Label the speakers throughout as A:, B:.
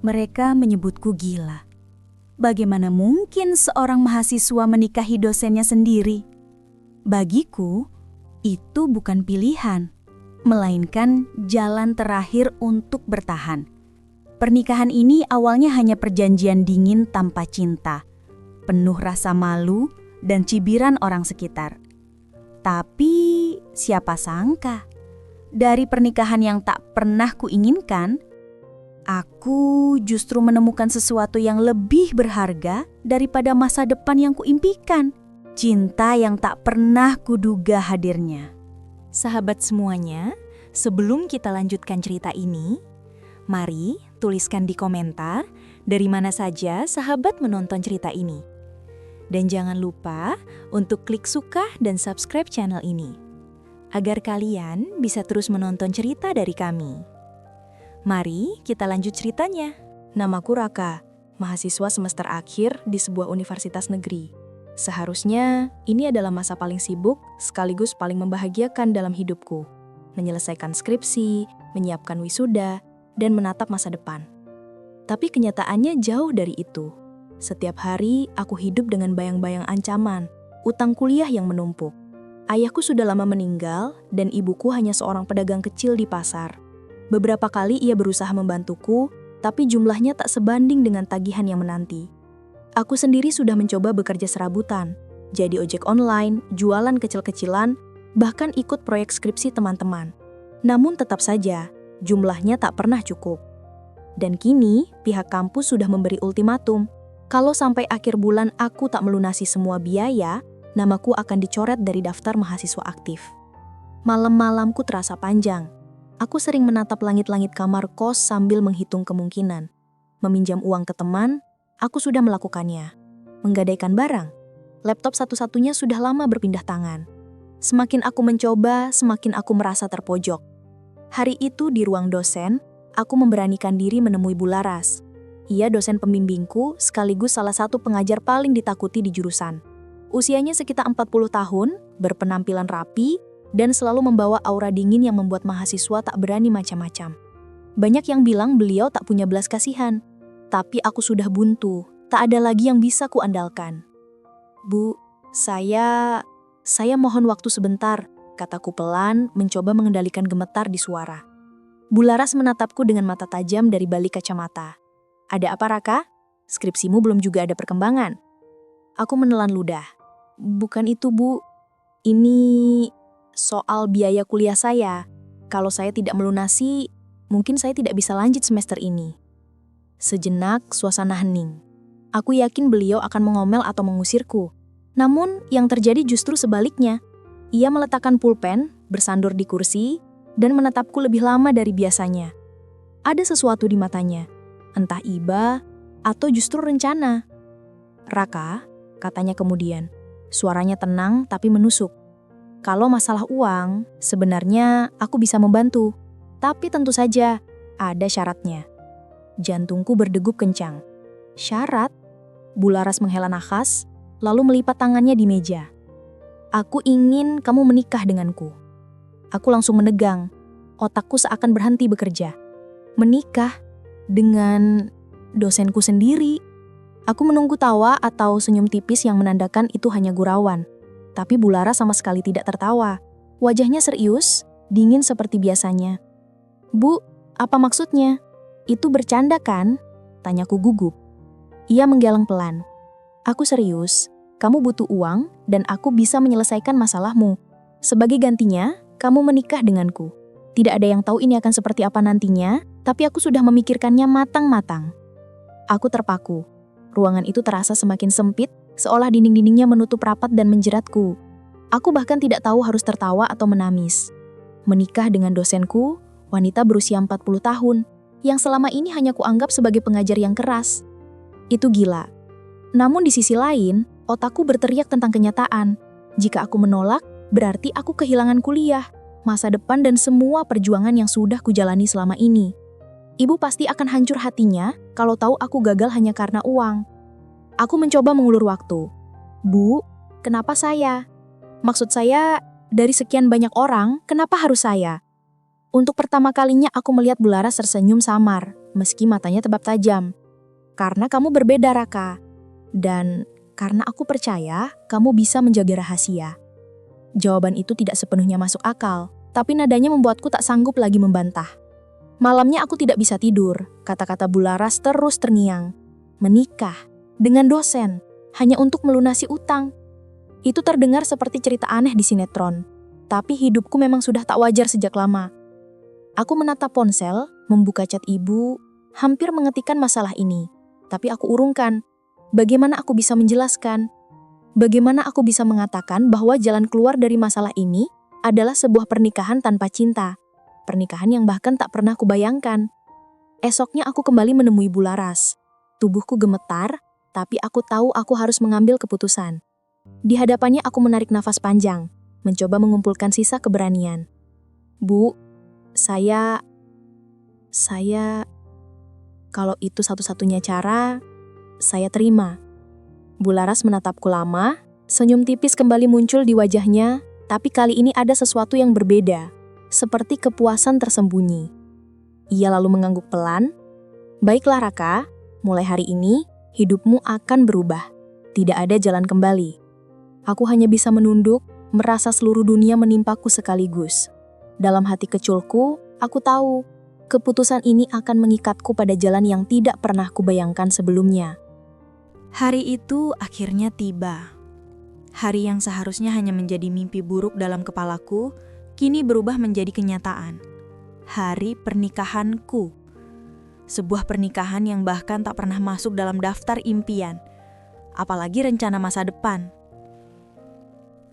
A: Mereka menyebutku gila. Bagaimana mungkin seorang mahasiswa menikahi dosennya sendiri? Bagiku, itu bukan pilihan, melainkan jalan terakhir untuk bertahan. Pernikahan ini awalnya hanya perjanjian dingin tanpa cinta, penuh rasa malu dan cibiran orang sekitar. Tapi siapa sangka, dari pernikahan yang tak pernah kuinginkan, aku justru menemukan sesuatu yang lebih berharga daripada masa depan yang kuimpikan. Cinta yang tak pernah kuduga hadirnya.
B: Sahabat semuanya, sebelum kita lanjutkan cerita ini, mari tuliskan di komentar dari mana saja sahabat menonton cerita ini. Dan jangan lupa untuk klik suka dan subscribe channel ini, agar kalian bisa terus menonton cerita dari kami. Mari kita lanjut ceritanya.
C: Namaku Raka, mahasiswa semester akhir di sebuah universitas negeri. Seharusnya ini adalah masa paling sibuk sekaligus paling membahagiakan dalam hidupku. Menyelesaikan skripsi, menyiapkan wisuda, dan menatap masa depan. Tapi kenyataannya jauh dari itu. Setiap hari aku hidup dengan bayang-bayang ancaman, utang kuliah yang menumpuk. Ayahku sudah lama meninggal dan ibuku hanya seorang pedagang kecil di pasar. Beberapa kali ia berusaha membantuku, tapi jumlahnya tak sebanding dengan tagihan yang menanti. Aku sendiri sudah mencoba bekerja serabutan, jadi ojek online, jualan kecil-kecilan, bahkan ikut proyek skripsi teman-teman. Namun tetap saja, jumlahnya tak pernah cukup. Dan kini, pihak kampus sudah memberi ultimatum, kalau sampai akhir bulan aku tak melunasi semua biaya, namaku akan dicoret dari daftar mahasiswa aktif. Malam-malamku terasa panjang. Aku sering menatap langit-langit kamar kos sambil menghitung kemungkinan. Meminjam uang ke teman, aku sudah melakukannya. Menggadaikan barang, laptop satu-satunya sudah lama berpindah tangan. Semakin aku mencoba, semakin aku merasa terpojok. Hari itu di ruang dosen, aku memberanikan diri menemui Bu Laras. Ia dosen pembimbingku sekaligus salah satu pengajar paling ditakuti di jurusan. Usianya sekitar 40 tahun, berpenampilan rapi, dan selalu membawa aura dingin yang membuat mahasiswa tak berani macam-macam. Banyak yang bilang beliau tak punya belas kasihan, tapi aku sudah buntu, tak ada lagi yang bisa kuandalkan. Bu, saya mohon waktu sebentar, kataku pelan, mencoba mengendalikan gemetar di suara. Bu Laras menatapku dengan mata tajam dari balik kacamata. Ada apa, Raka? Skripsimu belum juga ada perkembangan. Aku menelan ludah. Bukan itu, Bu. Ini soal biaya kuliah saya. Kalau saya tidak melunasi, mungkin saya tidak bisa lanjut semester ini. Sejenak, suasana hening. Aku yakin beliau akan mengomel atau mengusirku. Namun, yang terjadi justru sebaliknya. Ia meletakkan pulpen, bersandur di kursi, dan menatapku lebih lama dari biasanya. Ada sesuatu di matanya, entah iba atau justru rencana. Raka, katanya kemudian, suaranya tenang tapi menusuk. Kalau masalah uang, sebenarnya aku bisa membantu. Tapi tentu saja, ada syaratnya. Jantungku berdegup kencang. Syarat? Bu Laras menghela nafas, lalu melipat tangannya di meja. Aku ingin kamu menikah denganku. Aku langsung menegang. Otakku seakan berhenti bekerja. Menikah dengan dosenku sendiri. Aku menunggu tawa atau senyum tipis yang menandakan itu hanya gurauan. Tapi Bu Laras sama sekali tidak tertawa. Wajahnya serius, dingin seperti biasanya. Bu, apa maksudnya? Itu bercanda kan? Tanyaku gugup. Ia menggeleng pelan. Aku serius, kamu butuh uang dan aku bisa menyelesaikan masalahmu. Sebagai gantinya, kamu menikah denganku. Tidak ada yang tahu ini akan seperti apa nantinya, tapi aku sudah memikirkannya matang-matang. Aku terpaku. Ruangan itu terasa semakin sempit, seolah dinding-dindingnya menutup rapat dan menjeratku. Aku bahkan tidak tahu harus tertawa atau menangis. Menikah dengan dosenku, wanita berusia 40 tahun, yang selama ini hanya kuanggap sebagai pengajar yang keras. Itu gila. Namun di sisi lain, otakku berteriak tentang kenyataan. Jika aku menolak, berarti aku kehilangan kuliah, masa depan dan semua perjuangan yang sudah kujalani selama ini. Ibu pasti akan hancur hatinya kalau tahu aku gagal hanya karena uang. Aku mencoba mengulur waktu. Bu, kenapa saya? Maksud saya, dari sekian banyak orang, kenapa harus saya? Untuk pertama kalinya aku melihat Bu Laras tersenyum samar, meski matanya tebak tajam. Karena kamu berbeda, Raka. Dan karena aku percaya kamu bisa menjaga rahasia. Jawaban itu tidak sepenuhnya masuk akal, tapi nadanya membuatku tak sanggup lagi membantah. Malamnya aku tidak bisa tidur, kata-kata Bularas terus terngiang. Menikah dengan dosen, hanya untuk melunasi utang. Itu terdengar seperti cerita aneh di sinetron, tapi hidupku memang sudah tak wajar sejak lama. Aku menatap ponsel, membuka chat ibu, hampir mengetikkan masalah ini. Tapi aku urungkan, bagaimana aku bisa menjelaskan? Bagaimana aku bisa mengatakan bahwa jalan keluar dari masalah ini adalah sebuah pernikahan tanpa cinta? Pernikahan yang bahkan tak pernah kubayangkan. Esoknya aku kembali menemui Bularas. Tubuhku gemetar, tapi aku tahu aku harus mengambil keputusan. Di hadapannya aku menarik nafas panjang, mencoba mengumpulkan sisa keberanian. Bu, saya... Kalau itu satu-satunya cara, saya terima. Bularas menatapku lama, senyum tipis kembali muncul di wajahnya, tapi kali ini ada sesuatu yang berbeda, seperti kepuasan tersembunyi. Ia lalu mengangguk pelan, "Baiklah Raka, mulai hari ini hidupmu akan berubah. Tidak ada jalan kembali." Aku hanya bisa menunduk, merasa seluruh dunia menimpaku sekaligus. Dalam hati kecilku, aku tahu, keputusan ini akan mengikatku pada jalan yang tidak pernah kubayangkan sebelumnya.
B: Hari itu akhirnya tiba. Hari yang seharusnya hanya menjadi mimpi buruk dalam kepalaku, kini berubah menjadi kenyataan. Hari pernikahanku. Sebuah pernikahan yang bahkan tak pernah masuk dalam daftar impian, apalagi rencana masa depan.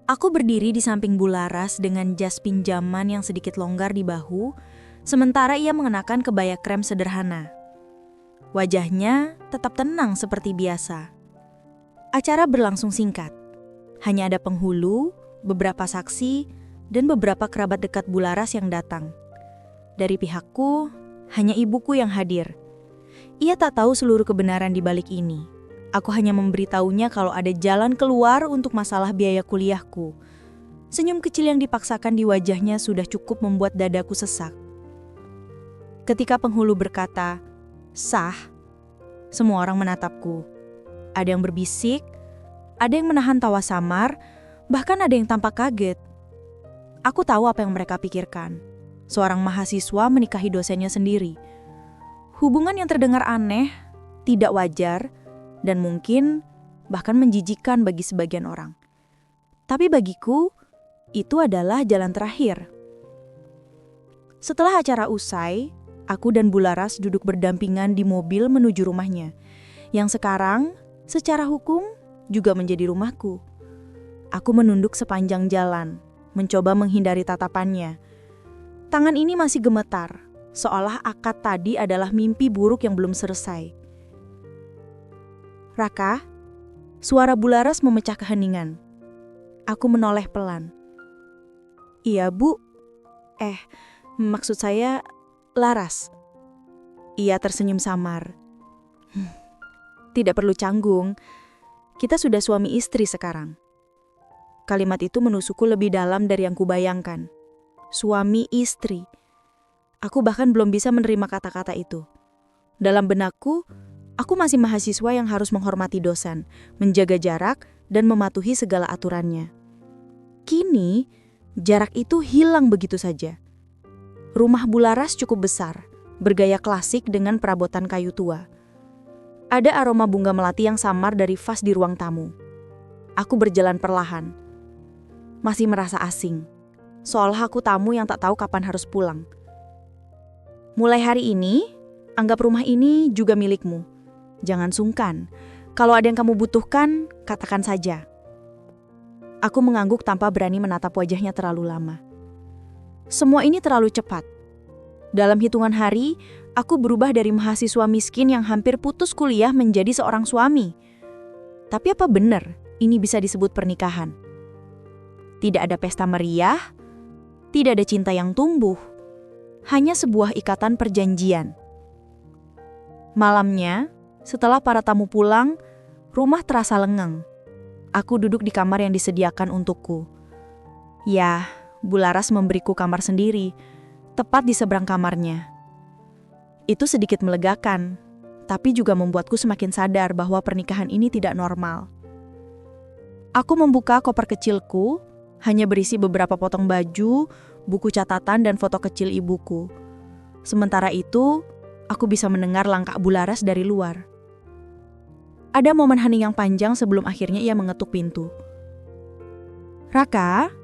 B: Aku berdiri di samping Bularas dengan jas pinjaman yang sedikit longgar di bahu, sementara ia mengenakan kebaya krem sederhana. Wajahnya tetap tenang seperti biasa. Acara berlangsung singkat. Hanya ada penghulu, beberapa saksi, dan beberapa kerabat dekat Bularas yang datang. Dari pihakku, hanya ibuku yang hadir. Ia tak tahu seluruh kebenaran di balik ini. Aku hanya memberitahunya kalau ada jalan keluar untuk masalah biaya kuliahku. Senyum kecil yang dipaksakan di wajahnya sudah cukup membuat dadaku sesak. Ketika penghulu berkata, "Sah," semua orang menatapku. Ada yang berbisik, ada yang menahan tawa samar, bahkan ada yang tampak kaget. Aku tahu apa yang mereka pikirkan. Seorang mahasiswa menikahi dosennya sendiri. Hubungan yang terdengar aneh, tidak wajar, dan mungkin bahkan menjijikkan bagi sebagian orang. Tapi bagiku, itu adalah jalan terakhir. Setelah acara usai, aku dan Bularas duduk berdampingan di mobil menuju rumahnya, yang sekarang secara hukum juga menjadi rumahku. Aku menunduk sepanjang jalan, mencoba menghindari tatapannya. Tangan ini masih gemetar, seolah akad tadi adalah mimpi buruk yang belum selesai. "Raka," suara Bularas memecah keheningan. Aku menoleh pelan. "Iya, Bu. Maksud saya Laras." Ia tersenyum samar. "Tidak perlu canggung. Kita sudah suami istri sekarang." Kalimat itu menusukku lebih dalam dari yang kubayangkan. Suami istri. Aku bahkan belum bisa menerima kata-kata itu. Dalam benakku, aku masih mahasiswa yang harus menghormati dosen, menjaga jarak, dan mematuhi segala aturannya. Kini, jarak itu hilang begitu saja. Rumah Bularas cukup besar, bergaya klasik dengan perabotan kayu tua. Ada aroma bunga melati yang samar dari vas di ruang tamu. Aku berjalan perlahan. Masih merasa asing, seolah aku tamu yang tak tahu kapan harus pulang. "Mulai hari ini, anggap rumah ini juga milikmu. Jangan sungkan. Kalau ada yang kamu butuhkan, katakan saja." Aku mengangguk tanpa berani menatap wajahnya terlalu lama. Semua ini terlalu cepat. Dalam hitungan hari, aku berubah dari mahasiswa miskin yang hampir putus kuliah menjadi seorang suami. Tapi apa benar ini bisa disebut pernikahan? Tidak ada pesta meriah, tidak ada cinta yang tumbuh, hanya sebuah ikatan perjanjian. Malamnya, setelah para tamu pulang, rumah terasa lengang. Aku duduk di kamar yang disediakan untukku. Bularas memberiku kamar sendiri, tepat di seberang kamarnya.
D: Itu sedikit melegakan, tapi juga membuatku semakin sadar bahwa pernikahan ini tidak normal. Aku membuka koper kecilku, hanya berisi beberapa potong baju, buku catatan, dan foto kecil ibuku. Sementara itu, aku bisa mendengar langkah Bularas dari luar. Ada momen hening yang panjang sebelum akhirnya ia mengetuk pintu. "Raka,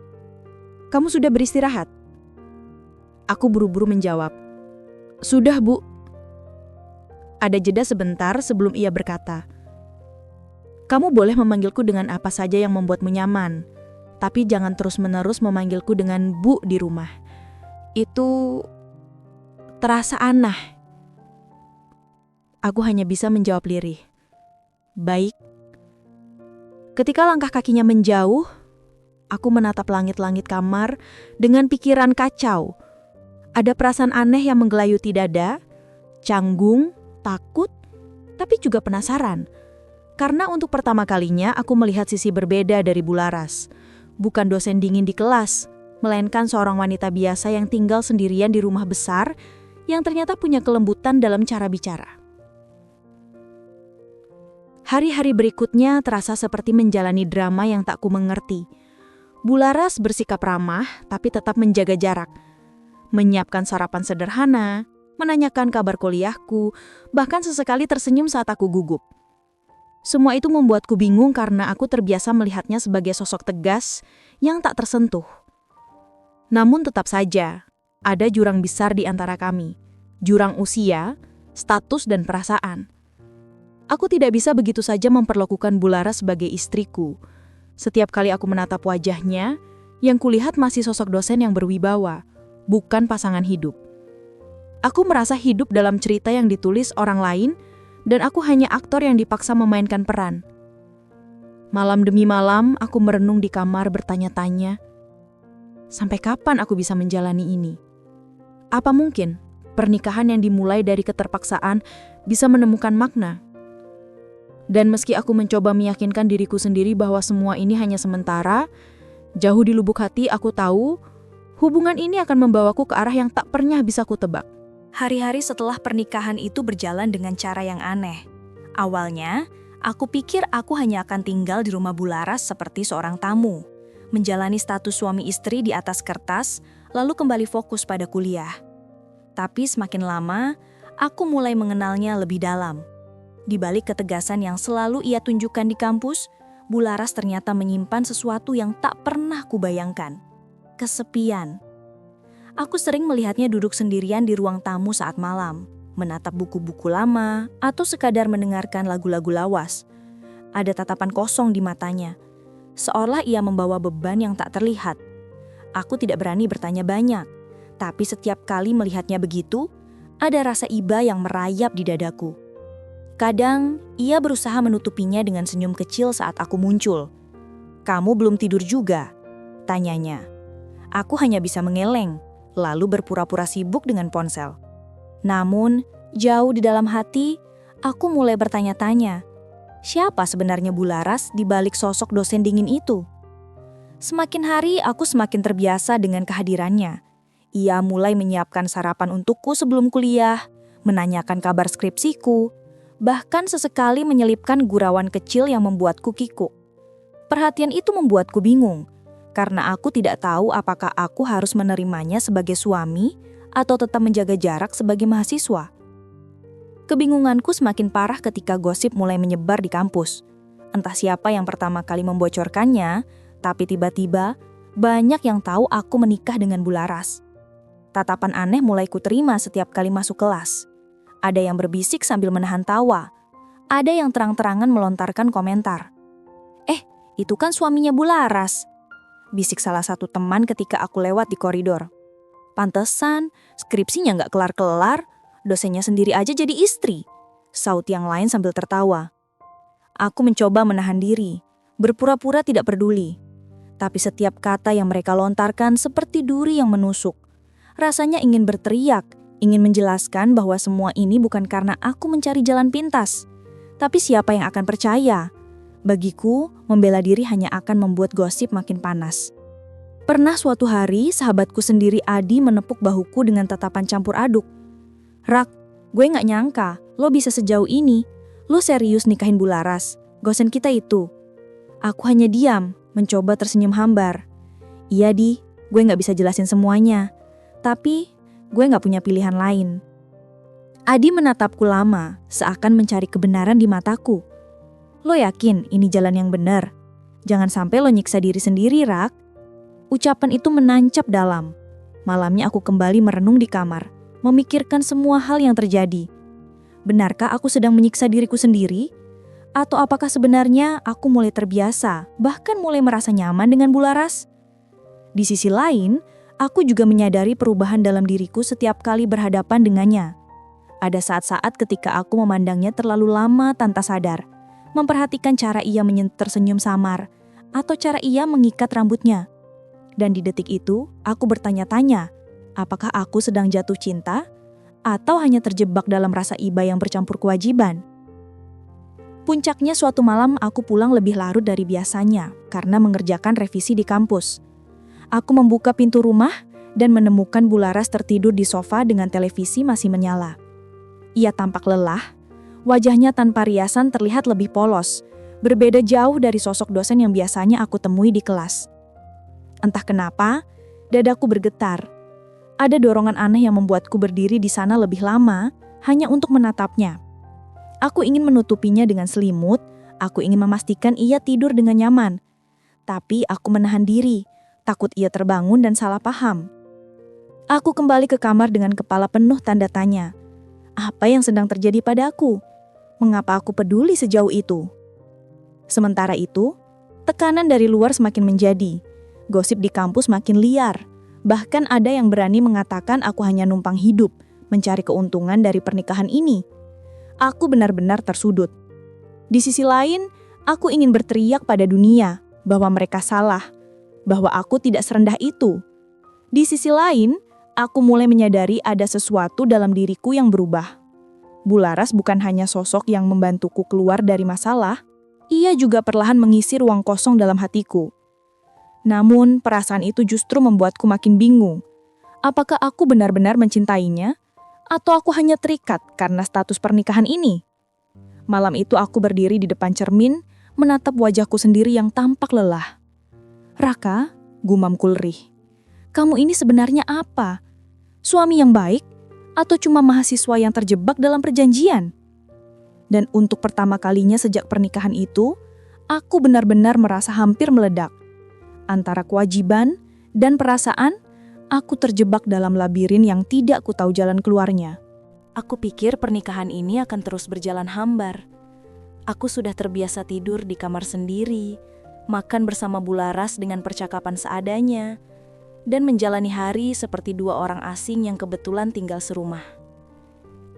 D: kamu sudah beristirahat?" Aku buru-buru menjawab, "Sudah, Bu." Ada jeda sebentar sebelum ia berkata, "Kamu boleh memanggilku dengan apa saja yang membuatmu nyaman, tapi jangan terus-menerus memanggilku dengan Bu di rumah. Itu terasa aneh." Aku hanya bisa menjawab lirih, "Baik." Ketika langkah kakinya menjauh, aku menatap langit-langit kamar dengan pikiran kacau. Ada perasaan aneh yang menggelayuti dada, canggung, takut, tapi juga penasaran. Karena untuk pertama kalinya aku melihat sisi berbeda dari Bularas. Bukan dosen dingin di kelas, melainkan seorang wanita biasa yang tinggal sendirian di rumah besar yang ternyata punya kelembutan dalam cara bicara. Hari-hari berikutnya terasa seperti menjalani drama yang tak ku mengerti. Bularas bersikap ramah tapi tetap menjaga jarak. Menyiapkan sarapan sederhana, menanyakan kabar kuliahku, bahkan sesekali tersenyum saat aku gugup. Semua itu membuatku bingung karena aku terbiasa melihatnya sebagai sosok tegas yang tak tersentuh. Namun tetap saja, ada jurang besar di antara kami. Jurang usia, status, dan perasaan. Aku tidak bisa begitu saja memperlakukan Bularas sebagai istriku. Setiap kali aku menatap wajahnya, yang kulihat masih sosok dosen yang berwibawa, bukan pasangan hidup. Aku merasa hidup dalam cerita yang ditulis orang lain, dan aku hanya aktor yang dipaksa memainkan peran. Malam demi malam, aku merenung di kamar bertanya-tanya, sampai kapan aku bisa menjalani ini? Apa mungkin pernikahan yang dimulai dari keterpaksaan bisa menemukan makna? Dan meski aku mencoba meyakinkan diriku sendiri bahwa semua ini hanya sementara, jauh di lubuk hati aku tahu hubungan ini akan membawaku ke arah yang tak pernah bisa kutebak.
B: Hari-hari setelah pernikahan itu berjalan dengan cara yang aneh. Awalnya, aku pikir aku hanya akan tinggal di rumah Bularas seperti seorang tamu, menjalani status suami istri di atas kertas, lalu kembali fokus pada kuliah. Tapi semakin lama, aku mulai mengenalnya lebih dalam. Di balik ketegasan yang selalu ia tunjukkan di kampus, Bularas ternyata menyimpan sesuatu yang tak pernah kubayangkan. Kesepian. Aku sering melihatnya duduk sendirian di ruang tamu saat malam, menatap buku-buku lama, atau sekadar mendengarkan lagu-lagu lawas. Ada tatapan kosong di matanya, seolah ia membawa beban yang tak terlihat. Aku tidak berani bertanya banyak, tapi setiap kali melihatnya begitu, ada rasa iba yang merayap di dadaku. Kadang, ia berusaha menutupinya dengan senyum kecil saat aku muncul. "Kamu belum tidur juga?" tanyanya. Aku hanya bisa mengeleng, lalu berpura-pura sibuk dengan ponsel. Namun, jauh di dalam hati, aku mulai bertanya-tanya, siapa sebenarnya Bularas di balik sosok dosen dingin itu? Semakin hari, aku semakin terbiasa dengan kehadirannya. Ia mulai menyiapkan sarapan untukku sebelum kuliah, menanyakan kabar skripsiku, bahkan sesekali menyelipkan gurauan kecil yang membuatku kikuk. Perhatian itu membuatku bingung, karena aku tidak tahu apakah aku harus menerimanya sebagai suami atau tetap menjaga jarak sebagai mahasiswa. Kebingunganku semakin parah ketika gosip mulai menyebar di kampus. Entah siapa yang pertama kali membocorkannya, tapi tiba-tiba banyak yang tahu aku menikah dengan Bularas. Tatapan aneh mulai kuterima setiap kali masuk kelas. Ada yang berbisik sambil menahan tawa. Ada yang terang-terangan melontarkan komentar. Itu kan suaminya Bularas," bisik salah satu teman ketika aku lewat di koridor. "Pantesan, skripsinya nggak kelar-kelar, dosennya sendiri aja jadi istri," saut yang lain sambil tertawa. Aku mencoba menahan diri, berpura-pura tidak peduli. Tapi setiap kata yang mereka lontarkan seperti duri yang menusuk. Rasanya ingin berteriak, ingin menjelaskan bahwa semua ini bukan karena aku mencari jalan pintas. Tapi siapa yang akan percaya? Bagiku, membela diri hanya akan membuat gosip makin panas. Pernah suatu hari, sahabatku sendiri Adi menepuk bahuku dengan tatapan campur aduk. "Rak,
C: Gue nggak nyangka lo bisa sejauh ini. Lo serius nikahin Bularas, gosen kita itu. Aku hanya diam, mencoba tersenyum hambar. Iya Di, gue nggak bisa jelasin semuanya. Tapi gue nggak punya pilihan lain. Adi menatapku lama, seakan mencari kebenaran di mataku. Lo yakin ini jalan yang benar? Jangan sampai lo nyiksa diri sendiri, Rak. Ucapan itu menancap dalam. Malamnya aku kembali merenung di kamar, memikirkan semua hal yang terjadi. Benarkah aku sedang menyiksa diriku sendiri? Atau apakah sebenarnya aku mulai terbiasa, bahkan mulai merasa nyaman dengan Bularas? Di sisi lain, aku juga menyadari perubahan dalam diriku setiap kali berhadapan dengannya. Ada saat-saat ketika aku memandangnya terlalu lama tanpa sadar, memperhatikan cara ia tersenyum samar, atau cara ia mengikat rambutnya. Dan di detik itu, aku bertanya-tanya, apakah aku sedang jatuh cinta, atau hanya terjebak dalam rasa iba yang bercampur kewajiban? Puncaknya suatu malam aku pulang lebih larut dari biasanya, karena mengerjakan revisi di kampus. Aku membuka pintu rumah, dan menemukan Bularas tertidur di sofa dengan televisi masih menyala. Ia tampak lelah, wajahnya tanpa riasan terlihat lebih polos, berbeda jauh dari sosok dosen yang biasanya aku temui di kelas. Entah kenapa, dadaku bergetar. Ada dorongan aneh yang membuatku berdiri di sana lebih lama, hanya untuk menatapnya. Aku ingin menutupinya dengan selimut, aku ingin memastikan ia tidur dengan nyaman. Tapi aku menahan diri, takut ia terbangun dan salah paham. Aku kembali ke kamar dengan kepala penuh tanda tanya. Apa yang sedang terjadi padaku? Mengapa aku peduli sejauh itu? Sementara itu, tekanan dari luar semakin menjadi. Gosip di kampus makin liar. Bahkan ada yang berani mengatakan aku hanya numpang hidup, mencari keuntungan dari pernikahan ini. Aku benar-benar tersudut. Di sisi lain, aku ingin berteriak pada dunia bahwa mereka salah, bahwa aku tidak serendah itu. Di sisi lain, aku mulai menyadari ada sesuatu dalam diriku yang berubah. Bularas bukan hanya sosok yang membantuku keluar dari masalah, ia juga perlahan mengisi ruang kosong dalam hatiku. Namun, perasaan itu justru membuatku makin bingung. Apakah aku benar-benar mencintainya? Atau aku hanya terikat karena status pernikahan ini? Malam itu aku berdiri di depan cermin, menatap wajahku sendiri yang tampak lelah. Raka, gumamku lirih. Kamu ini sebenarnya apa? Suami yang baik? Atau cuma mahasiswa yang terjebak dalam perjanjian? Dan untuk pertama kalinya sejak pernikahan itu, aku benar-benar merasa hampir meledak. Antara kewajiban dan perasaan, aku terjebak dalam labirin yang tidak ku tahu jalan keluarnya.
B: Aku pikir pernikahan ini akan terus berjalan hambar. Aku sudah terbiasa tidur di kamar sendiri, makan bersama Bularas dengan percakapan seadanya, dan menjalani hari seperti dua orang asing yang kebetulan tinggal serumah.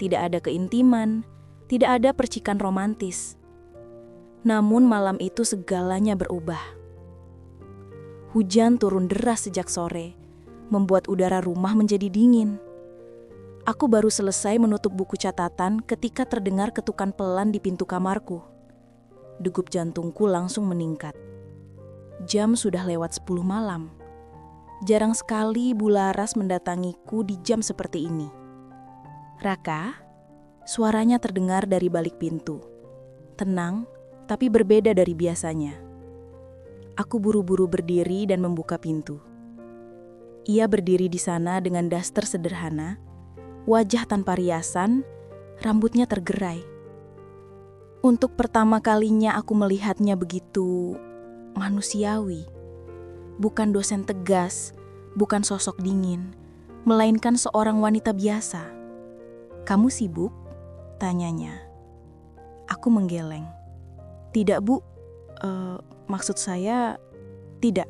B: Tidak ada keintiman, tidak ada percikan romantis. Namun malam itu segalanya berubah. Hujan turun deras sejak sore, membuat udara rumah menjadi dingin. Aku baru selesai menutup buku catatan ketika terdengar ketukan pelan di pintu kamarku. Degup jantungku langsung meningkat. Jam sudah lewat 10 malam. Jarang sekali Bularas mendatangiku di jam seperti ini. Raka, suaranya terdengar dari balik pintu. Tenang, tapi berbeda dari biasanya. Aku buru-buru berdiri dan membuka pintu. Ia berdiri di sana dengan daster sederhana, wajah tanpa riasan, rambutnya tergerai. Untuk pertama kalinya aku melihatnya begitu manusiawi. Bukan dosen tegas, bukan sosok dingin, melainkan seorang wanita biasa. "Kamu sibuk?" tanyanya. Aku menggeleng. "Tidak, Bu. Maksud saya, tidak."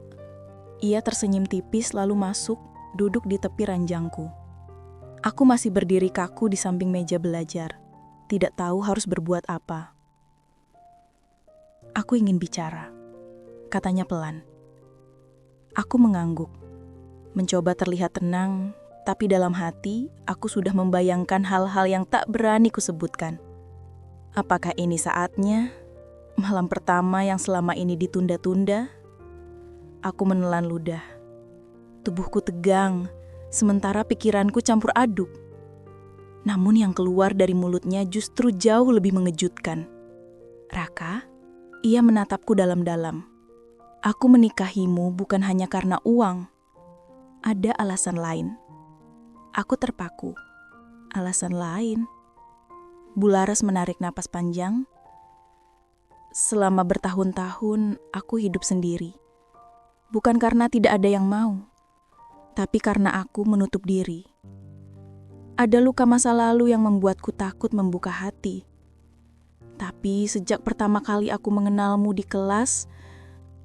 B: Ia tersenyum tipis lalu masuk, duduk di tepi ranjangku. Aku masih berdiri kaku di samping meja belajar, tidak tahu harus berbuat apa. "Aku ingin bicara," katanya pelan. Aku mengangguk, mencoba terlihat tenang, tapi dalam hati aku sudah membayangkan hal-hal yang tak berani kusebutkan. Apakah ini saatnya? Malam pertama yang selama ini ditunda-tunda? Aku menelan ludah. Tubuhku tegang, sementara pikiranku campur aduk.
E: Namun yang keluar dari mulutnya justru jauh lebih mengejutkan. "Raka," ia menatapku dalam-dalam. "Aku menikahimu bukan hanya karena uang. Ada alasan lain." Aku terpaku. "Alasan lain?" Bularas menarik napas panjang. "Selama bertahun-tahun aku hidup sendiri. Bukan karena tidak ada yang mau, tapi karena aku menutup diri. Ada luka masa lalu yang membuatku takut membuka hati. Tapi sejak pertama kali aku mengenalmu di kelas,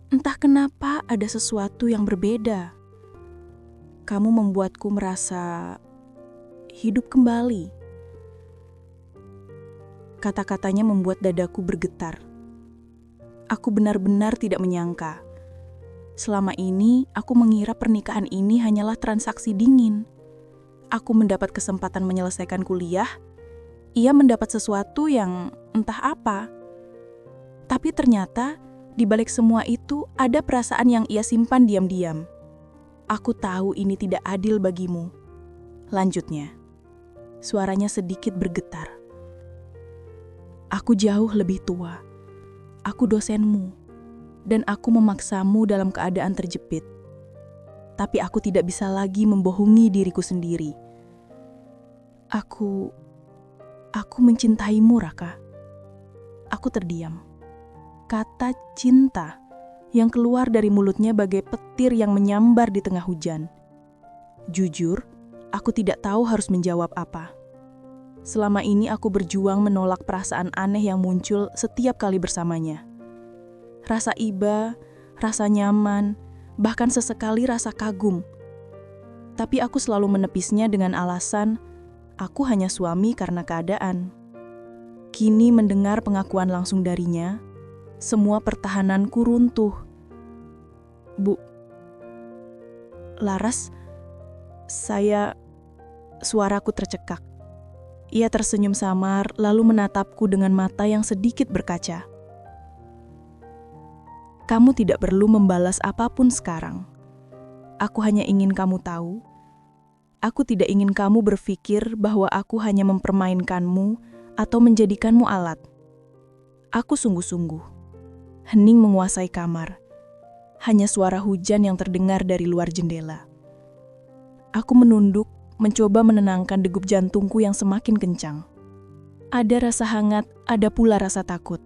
E: entah kenapa ada sesuatu yang berbeda. Kamu membuatku merasa hidup kembali." Kata-katanya membuat dadaku bergetar. Aku benar-benar tidak menyangka. Selama ini aku mengira pernikahan ini hanyalah transaksi dingin. Aku mendapat kesempatan menyelesaikan kuliah, ia mendapat sesuatu yang entah apa. Tapi ternyata di balik semua itu ada perasaan yang ia simpan diam-diam. "Aku tahu ini tidak adil bagimu," lanjutnya. Suaranya sedikit bergetar. "Aku jauh lebih tua. Aku dosenmu, dan aku memaksamu dalam keadaan terjepit. Tapi aku tidak bisa lagi membohongi diriku sendiri. Aku mencintaimu, Raka." Aku terdiam. Kata cinta yang keluar dari mulutnya bagai petir yang menyambar di tengah hujan. Jujur, aku tidak tahu harus menjawab apa. Selama ini aku berjuang menolak perasaan aneh yang muncul setiap kali bersamanya. Rasa iba, rasa nyaman, bahkan sesekali rasa kagum. Tapi aku selalu menepisnya dengan alasan, aku hanya suami karena keadaan. Kini mendengar pengakuan langsung darinya, semua pertahananku runtuh. "Bu, Laras, suaraku tercekak. Ia tersenyum samar lalu menatapku dengan mata yang sedikit berkaca. "Kamu tidak perlu membalas apapun sekarang. Aku hanya ingin kamu tahu, aku tidak ingin kamu berpikir bahwa aku hanya mempermainkanmu atau menjadikanmu alat. Aku sungguh-sungguh." Hening menguasai kamar. Hanya suara hujan yang terdengar dari luar jendela. Aku menunduk, mencoba menenangkan degup jantungku yang semakin kencang. Ada rasa hangat, ada pula rasa takut.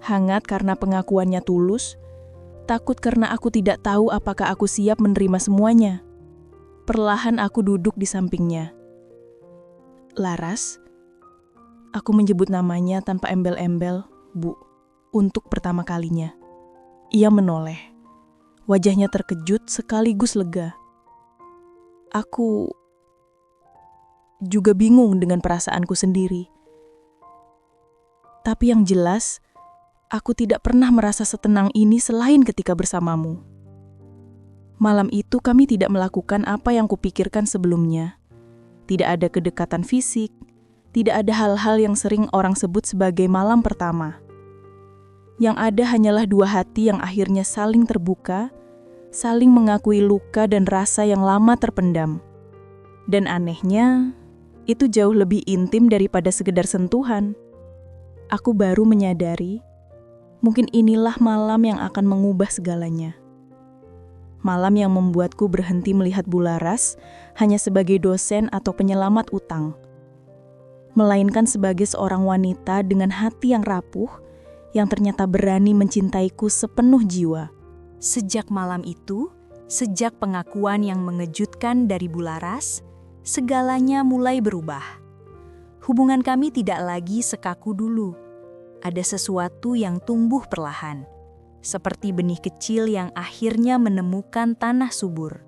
E: Hangat karena pengakuannya tulus, takut karena aku tidak tahu apakah aku siap menerima semuanya. Perlahan aku duduk di sampingnya. "Laras," aku menyebut namanya tanpa embel-embel, "Bu," untuk pertama kalinya. Ia menoleh. Wajahnya terkejut sekaligus lega. Aku juga bingung dengan perasaanku sendiri. Tapi yang jelas, aku tidak pernah merasa setenang ini selain ketika bersamamu. Malam itu kami tidak melakukan apa yang kupikirkan sebelumnya. Tidak ada kedekatan fisik, tidak ada hal-hal yang sering orang sebut sebagai malam pertama. Yang ada hanyalah dua hati yang akhirnya saling terbuka, saling mengakui luka dan rasa yang lama terpendam. Dan anehnya, itu jauh lebih intim daripada sekedar sentuhan. Aku baru menyadari, mungkin inilah malam yang akan mengubah segalanya. Malam yang membuatku berhenti melihat Bularas hanya sebagai dosen atau penyelamat utang, melainkan sebagai seorang wanita dengan hati yang rapuh, yang ternyata berani mencintaiku sepenuh jiwa.
B: Sejak malam itu, sejak pengakuan yang mengejutkan dari Bularas, segalanya mulai berubah. Hubungan kami tidak lagi sekaku dulu. Ada sesuatu yang tumbuh perlahan, seperti benih kecil yang akhirnya menemukan tanah subur.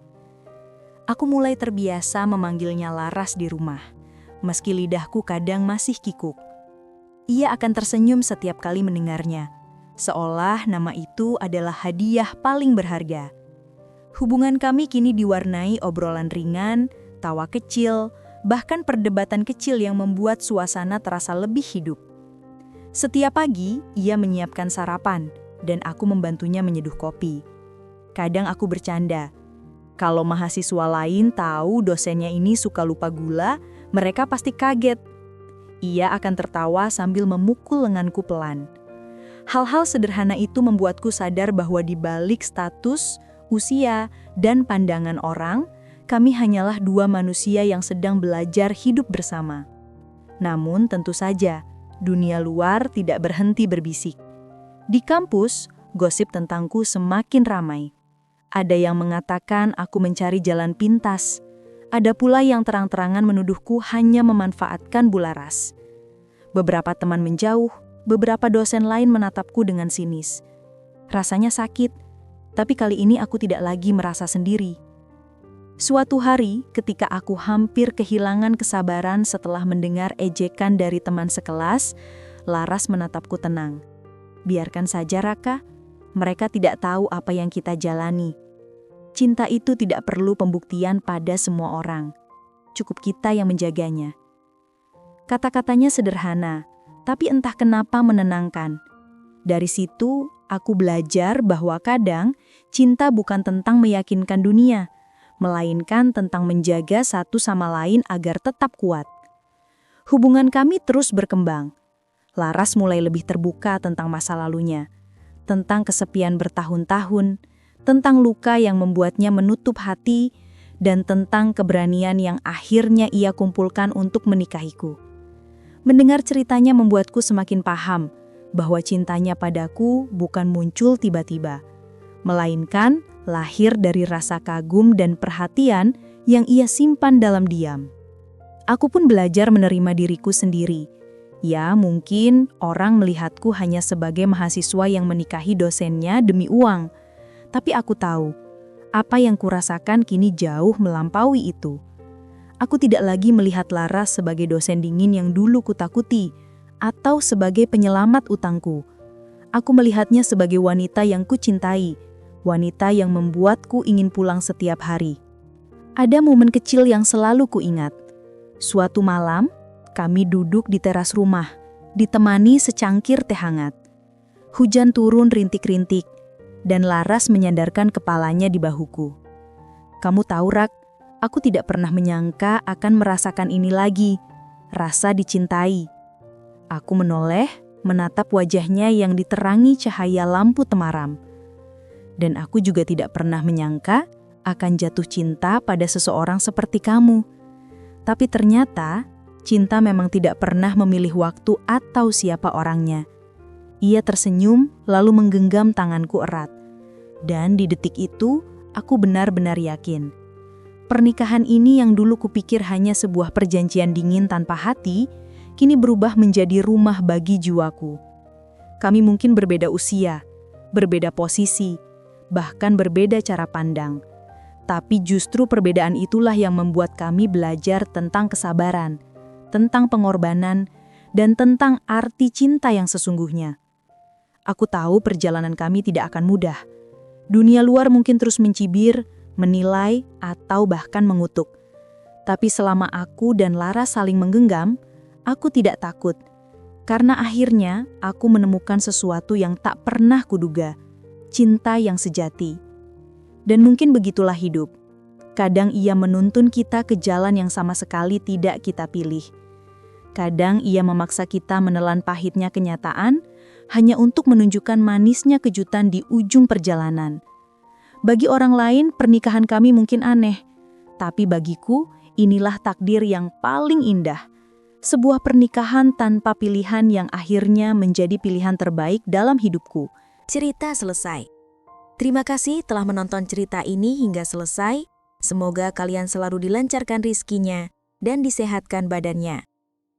B: Aku mulai terbiasa memanggilnya Laras di rumah, meski lidahku kadang masih kikuk. Ia akan tersenyum setiap kali mendengarnya, seolah nama itu adalah hadiah paling berharga. Hubungan kami kini diwarnai obrolan ringan, tawa kecil, bahkan perdebatan kecil yang membuat suasana terasa lebih hidup. Setiap pagi, ia menyiapkan sarapan, dan aku membantunya menyeduh kopi. Kadang aku bercanda, kalau mahasiswa lain tahu dosennya ini suka lupa gula, Mereka pasti kaget. Ia akan tertawa sambil memukul lenganku pelan. Hal-hal sederhana itu membuatku sadar bahwa di balik status, usia, dan pandangan orang, kami hanyalah dua manusia yang sedang belajar hidup bersama. Namun tentu saja, dunia luar tidak berhenti berbisik. Di kampus, gosip tentangku semakin ramai. Ada yang mengatakan aku mencari jalan pintas. Ada pula yang terang-terangan menuduhku hanya memanfaatkan Bularas. Beberapa teman menjauh, beberapa dosen lain menatapku dengan sinis. Rasanya sakit, tapi kali ini aku tidak lagi merasa sendiri. Suatu hari, ketika aku hampir kehilangan kesabaran setelah mendengar ejekan dari teman sekelas, Laras menatapku tenang. Biarkan saja, Raka. Mereka tidak tahu apa yang kita jalani. Cinta itu tidak perlu pembuktian pada semua orang. Cukup kita yang menjaganya. Kata-katanya sederhana, tapi entah kenapa menenangkan. Dari situ, aku belajar bahwa kadang cinta bukan tentang meyakinkan dunia, melainkan tentang menjaga satu sama lain agar tetap kuat. Hubungan kami terus berkembang. Laras mulai lebih terbuka tentang masa lalunya, tentang kesepian bertahun-tahun, tentang luka yang membuatnya menutup hati, dan tentang keberanian yang akhirnya ia kumpulkan untuk menikahiku. Mendengar ceritanya membuatku semakin paham bahwa cintanya padaku bukan muncul tiba-tiba, melainkan lahir dari rasa kagum dan perhatian yang ia simpan dalam diam. Aku pun belajar menerima diriku sendiri. Ya, mungkin orang melihatku hanya sebagai mahasiswa yang menikahi dosennya demi uang. Tapi aku tahu, apa yang kurasakan kini jauh melampaui itu. Aku tidak lagi melihat Laras sebagai dosen dingin yang dulu kutakuti, atau sebagai penyelamat utangku. Aku melihatnya sebagai wanita yang kucintai, wanita yang membuatku ingin pulang setiap hari. Ada momen kecil yang selalu kuingat. Suatu malam, kami duduk di teras rumah, ditemani secangkir teh hangat. Hujan turun rintik-rintik, dan Laras menyandarkan kepalanya di bahuku. Kamu tahu, Rak, aku tidak pernah menyangka akan merasakan ini lagi, rasa dicintai. Aku menoleh, menatap wajahnya yang diterangi cahaya lampu temaram. Dan aku juga tidak pernah menyangka akan jatuh cinta pada seseorang seperti kamu. Tapi ternyata, cinta memang tidak pernah memilih waktu atau siapa orangnya. Ia tersenyum lalu menggenggam tanganku erat. Dan di detik itu, aku benar-benar yakin. Pernikahan ini yang dulu kupikir hanya sebuah perjanjian dingin tanpa hati, kini berubah menjadi rumah bagi jiwaku. Kami mungkin berbeda usia, berbeda posisi, bahkan berbeda cara pandang. Tapi justru perbedaan itulah yang membuat kami belajar tentang kesabaran, tentang pengorbanan, dan tentang arti cinta yang sesungguhnya. Aku tahu perjalanan kami tidak akan mudah. Dunia luar mungkin terus mencibir, menilai, atau bahkan mengutuk. Tapi selama aku dan Laras saling menggenggam, aku tidak takut. Karena akhirnya aku menemukan sesuatu yang tak pernah kuduga, cinta yang sejati. Dan mungkin begitulah hidup. Kadang ia menuntun kita ke jalan yang sama sekali tidak kita pilih. Kadang ia memaksa kita menelan pahitnya kenyataan, hanya untuk menunjukkan manisnya kejutan di ujung perjalanan. Bagi orang lain, pernikahan kami mungkin aneh. Tapi bagiku, inilah takdir yang paling indah. Sebuah pernikahan tanpa pilihan yang akhirnya menjadi pilihan terbaik dalam hidupku.
F: Cerita selesai. Terima kasih telah menonton cerita ini hingga selesai. Semoga kalian selalu dilancarkan rizkinya dan disehatkan badannya.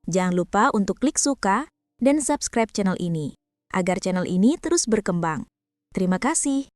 F: Jangan lupa untuk klik suka dan subscribe channel ini, agar channel ini terus berkembang. Terima kasih.